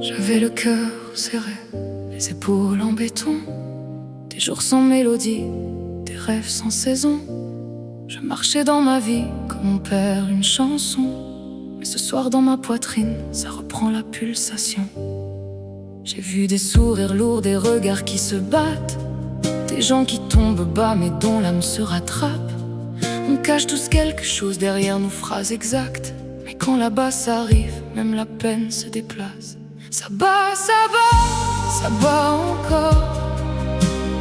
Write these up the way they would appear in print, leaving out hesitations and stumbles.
J'avais le cœur serré, les épaules en béton, des jours sans mélodie, des rêves sans saison. Je marchais dans ma vie comme on perd une chanson, mais ce soir dans ma poitrine, ça reprend la pulsation. J'ai vu des sourires lourds, des regards qui se battent, des gens qui tombent bas mais dont l'âme se rattrape. On cache tous quelque chose derrière nos phrases exactes, mais quand la basse arrive, même la peine se déplace. Ça bat, ça bat, ça bat encore.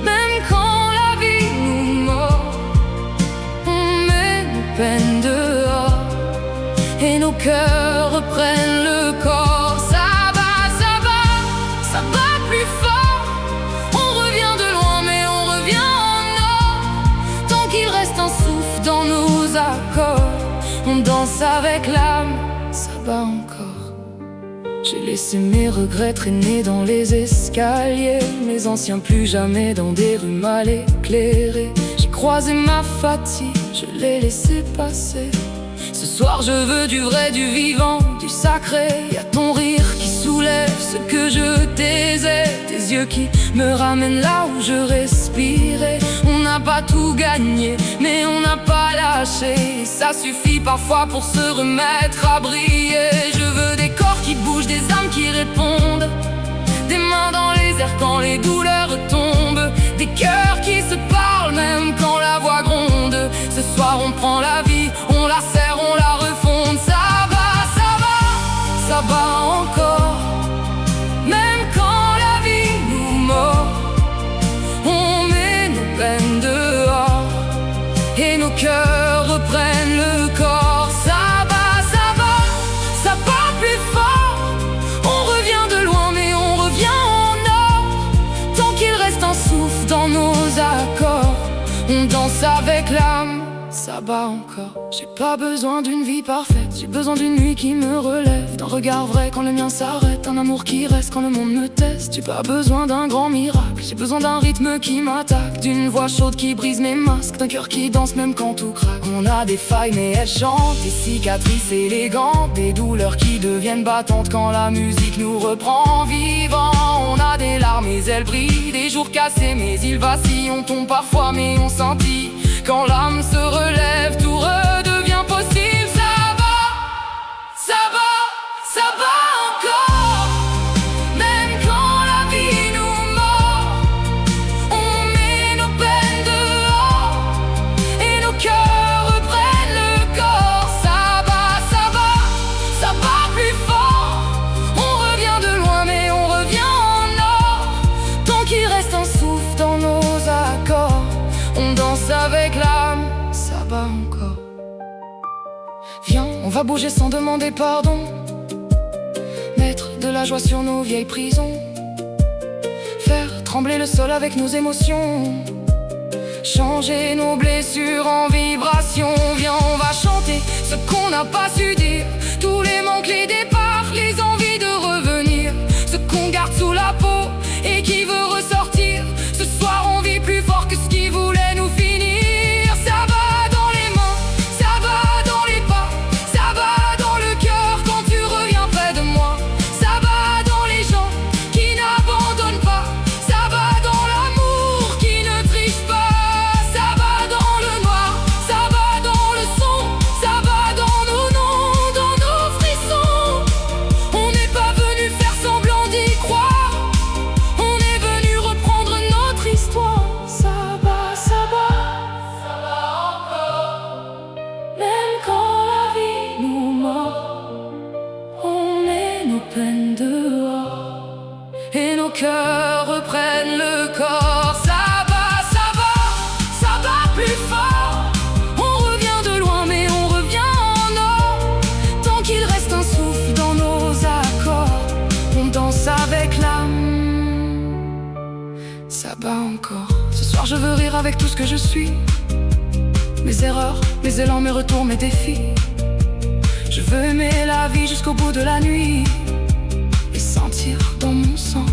Même quand la vie nous mord, on met nos peines dehors et nos cœurs reprennent le corps. Ça bat plus fort. On revient de loin mais on revient en or. Tant qu'il reste un souffle dans nos accords, on danse avec l'âme, ça bat encore. J'ai laissé mes regrets traîner dans les escaliers, mes anciens plus jamais dans des rues mal éclairées. J'ai croisé ma fatigue, je l'ai laissé passer. Ce soir je veux du vrai, du vivant, du sacré. Y'a ton rire qui soulève ce que je taisais, tes yeux qui me ramènent là où je respirais. On n'a pas tout gagné, mais on n'a pas lâché. Et ça suffit parfois pour se remettre à briller. Je veux des corps qui bougent, des âmes qui répondent, des mains dans les airs quand les douleurs tombent, des cœurs qui se parlent même quand la voix gronde. Ce soir on prend la vie, on la serre, on la refonde. Ça va, ça va, ça va encore. Même quand la vie nous mord, on met nos peines dehors et nos cœurs reprennent le corps. Ça va, ça va, ça bat plus fort. On revient de loin mais on revient en or. Tant qu'il reste un souffle dans nos accords, on danse avec l'âme, ça bat encore. J'ai pas besoin d'une vie parfaite, j'ai besoin d'une nuit qui me relève, d'un regard vrai quand le mien s'arrête, un amour qui reste quand le monde me teste. J'ai pas besoin d'un grand miracle, j'ai besoin d'un rythme qui m'attaque, d'une voix chaude qui brise mes masques, d'un cœur qui danse même quand tout craque. On a des failles mais elles chantent, des cicatrices élégantes, des douleurs qui deviennent battantes quand la musique nous reprend vivants. On a des larmes et elles brillent, des jours cassés mais ils vacillent. On tombe parfois mais on scintille, quand l'âme se relève, tout redevient possible. Ça va, ça va, ça va encore. Même quand la vie nous mord, on met nos peines dehors et nos cœurs reprennent le corps. Ça va plus fort. On revient de loin mais on revient en or. Tant qu'il reste un souffle dans nos accords, on danse avec l'âme, ça bat encore. Viens, on va bouger sans demander pardon, mettre de la joie sur nos vieilles prisons, faire trembler le sol avec nos émotions, changer nos blessures en vibrations. Viens, on va chanter ce qu'on n'a pas su dire, tous les manques, les départs, les envies de revenir, ce qu'on garde sous la peau et qui veut ressortir. Ce soir on vit plus fort que ce qui voulait nous finir. Ça va dans les mains, ça va dans les pas, ça va dans le cœur quand tu reviens près de moi. Ça va dans les gens qui n'abandonnent pas, ça va dans l'amour qui ne triche pas. Ça va dans le noir, ça va dans le son, ça va dans nos noms, dans nos frissons. On n'est pas venu faire semblant d'y croire, on est venu reprendre notre histoire. Ça va, ça va encore. Même quand la vie nous mord, on met nos peines dehors et nos cœurs reprennent le corps. Ça va plus fort. On revient de loin mais on revient en or. Tant qu'il reste un souffle dans nos accords, on danse avec l'âme, ça bat encore. Ce soir je veux rire avec tout ce que je suis, mes erreurs, mes élans, mes retours, mes défis. Je veux aimer la vie jusqu'au bout de la nuit et sentir dans mon sang